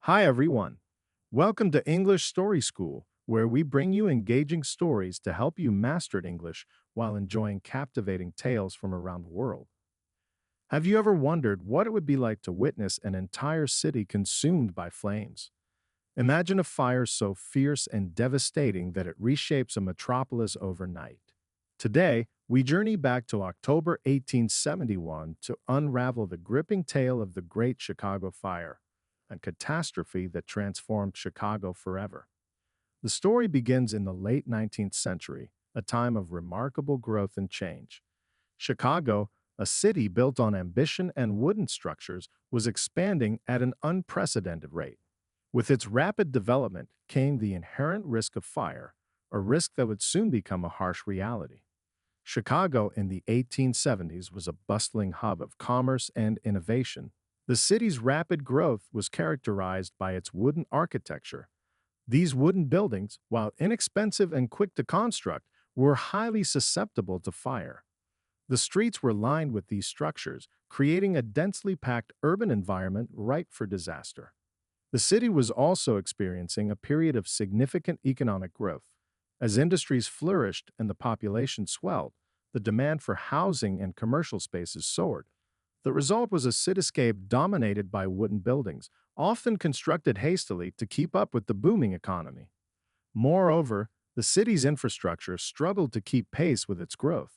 Hi, everyone. Welcome to English Story School, where we bring you engaging stories to help you master English while enjoying captivating tales from around the world. Have you ever wondered what it would be like to witness an entire city consumed by flames? Imagine a fire so fierce and devastating that it reshapes a metropolis overnight. Today, we journey back to October 1871 to unravel the gripping tale of the Great Chicago Fire, a catastrophe that transformed Chicago forever. The story begins in the late 19th century, a time of remarkable growth and change. Chicago, a city built on ambition and wooden structures, was expanding at an unprecedented rate. With its rapid development came the inherent risk of fire, a risk that would soon become a harsh reality. Chicago in the 1870s was a bustling hub of commerce and innovation. The city's rapid growth was characterized by its wooden architecture. These wooden buildings, while inexpensive and quick to construct, were highly susceptible to fire. The streets were lined with these structures, creating a densely packed urban environment ripe for disaster. The city was also experiencing a period of significant economic growth. As industries flourished and the population swelled, the demand for housing and commercial spaces soared. The result was a cityscape dominated by wooden buildings, often constructed hastily to keep up with the booming economy. Moreover, the city's infrastructure struggled to keep pace with its growth.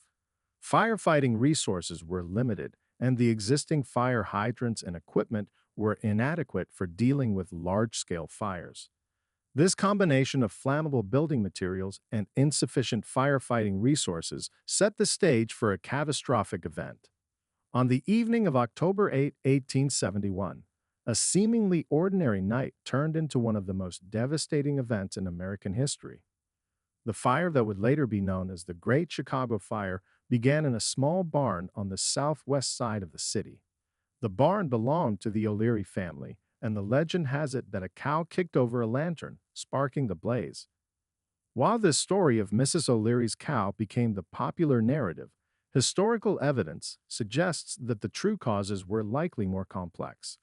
Firefighting resources were limited, and the existing fire hydrants and equipment were inadequate for dealing with large scale fires. This combination of flammable building materials and insufficient firefighting resources set the stage for a catastrophic event. On the evening of October 8, 1871, a seemingly ordinary night turned into one of the most devastating events in American history. The fire that would later be known as the Great Chicago Fire began in a small barn on the southwest side of the city. The barn belonged to the O'Leary family, and the legend has it that a cow kicked over a lantern, sparking the blaze. While this story of Mrs. O'Leary's cow became the popular narrative, historical evidence suggests that the true causes were likely more complex.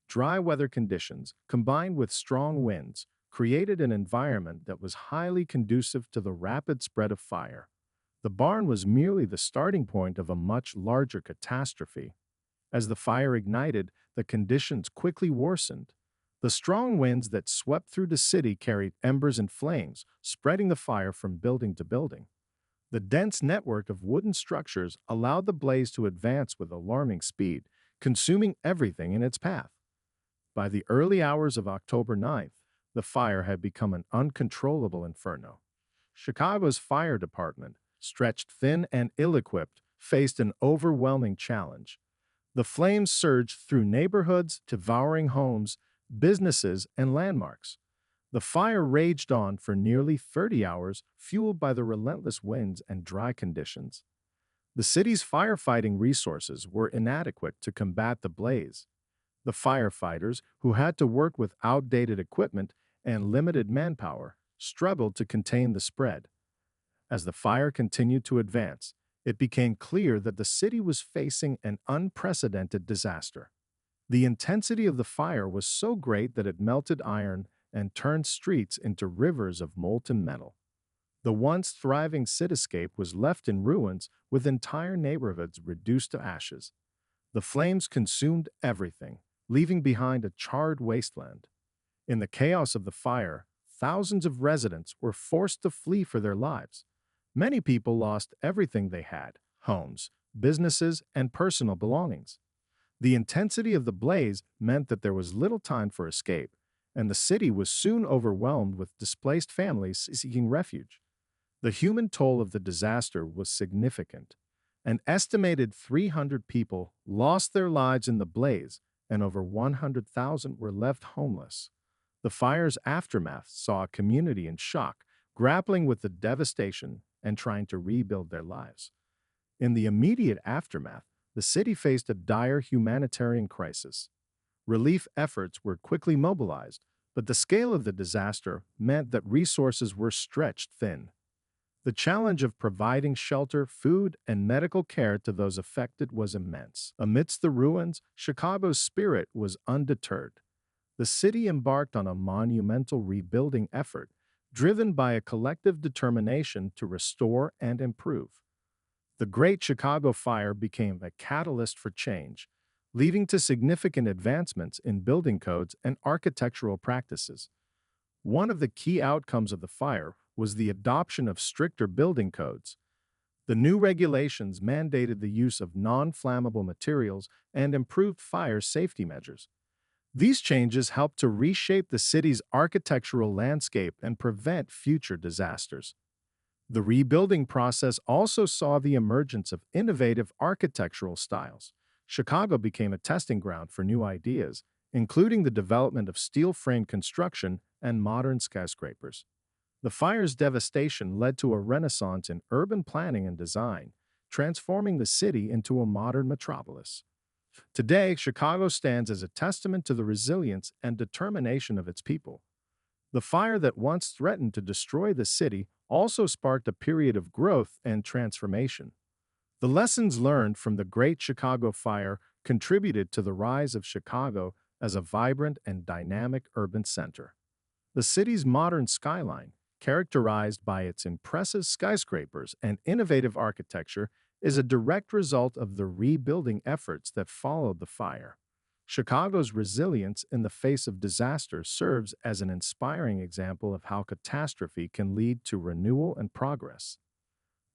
Dry weather conditions, combined with strong winds, created an environment that was highly conducive to the rapid spread of fire. The barn was merely the starting point of a much larger catastrophe. As the fire ignited, the conditions quickly worsened. The strong winds that swept through the city carried embers and flames, spreading the fire from building to building. The dense network of wooden structures allowed the blaze to advance with alarming speed, consuming everything in its path. By the early hours of October 9th, the fire had become an uncontrollable inferno. Chicago's fire department, stretched thin and ill-equipped, faced an overwhelming challenge. The flames surged through neighborhoods, devouring homes, businesses, and landmarks. The fire raged on for nearly 30 hours, fueled by the relentless winds and dry conditions. The city's firefighting resources were inadequate to combat the blaze. The firefighters, who had to work with outdated equipment and limited manpower, struggled to contain the spread. As the fire continued to advance, it became clear that the city was facing an unprecedented disaster. The intensity of the fire was so great that it melted iron and turned streets into rivers of molten metal. The once thriving cityscape was left in ruins, with entire neighborhoods reduced to ashes. The flames consumed everything, leaving behind a charred wasteland. In the chaos of the fire, thousands of residents were forced to flee for their lives. Many people lost everything they had: homes, businesses, and personal belongings. The intensity of the blaze meant that there was little time for escape, and the city was soon overwhelmed with displaced families seeking refuge. The human toll of the disaster was significant. An estimated 300 people lost their lives in the blaze, and over 100,000 were left homeless. The fire's aftermath saw a community in shock, grappling with the devastation and trying to rebuild their lives. In the immediate aftermath, the city faced a dire humanitarian crisis. Relief efforts were quickly mobilized, but the scale of the disaster meant that resources were stretched thin. The challenge of providing shelter, food, and medical care to those affected was immense. Amidst the ruins, Chicago's spirit was undeterred. the city embarked on a monumental rebuilding effort, driven by a collective determination to restore and improve. The Great Chicago Fire became a catalyst for change, leading to significant advancements in building codes and architectural practices. One of the key outcomes of the fire was the adoption of stricter building codes. The new regulations mandated the use of non-flammable materials and improved fire safety measures. These changes helped to reshape the city's architectural landscape and prevent future disasters. The rebuilding process also saw the emergence of innovative architectural styles. Chicago became a testing ground for new ideas, including the development of steel frame construction and modern skyscrapers. The fire's devastation led to a renaissance in urban planning and design, transforming the city into a modern metropolis. Today, Chicago stands as a testament to the resilience and determination of its people. The fire that once threatened to destroy the city also sparked a period of growth and transformation. The lessons learned from the Great Chicago Fire contributed to the rise of Chicago as a vibrant and dynamic urban center. The city's modern skyline, characterized by its impressive skyscrapers and innovative architecture, is a direct result of the rebuilding efforts that followed the fire. Chicago's resilience in the face of disaster serves as an inspiring example of how catastrophe can lead to renewal and progress.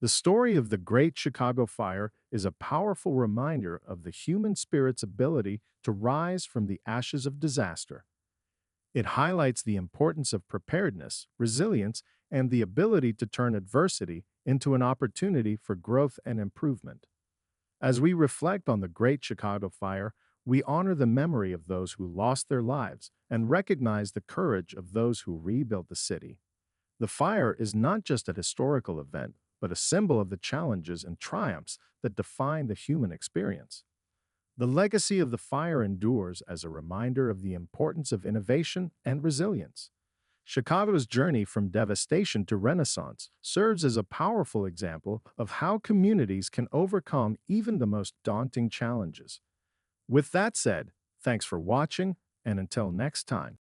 The story of the Great Chicago Fire is a powerful reminder of the human spirit's ability to rise from the ashes of disaster. It highlights the importance of preparedness, resilience, and the ability to turn adversity into an opportunity for growth and improvement. As we reflect on the Great Chicago Fire, we honor the memory of those who lost their lives and recognize the courage of those who rebuilt the city. The fire is not just a historical event, but a symbol of the challenges and triumphs that define the human experience. The legacy of the fire endures as a reminder of the importance of innovation and resilience. Chicago's journey from devastation to renaissance serves as a powerful example of how communities can overcome even the most daunting challenges. With that said, thanks for watching, and until next time.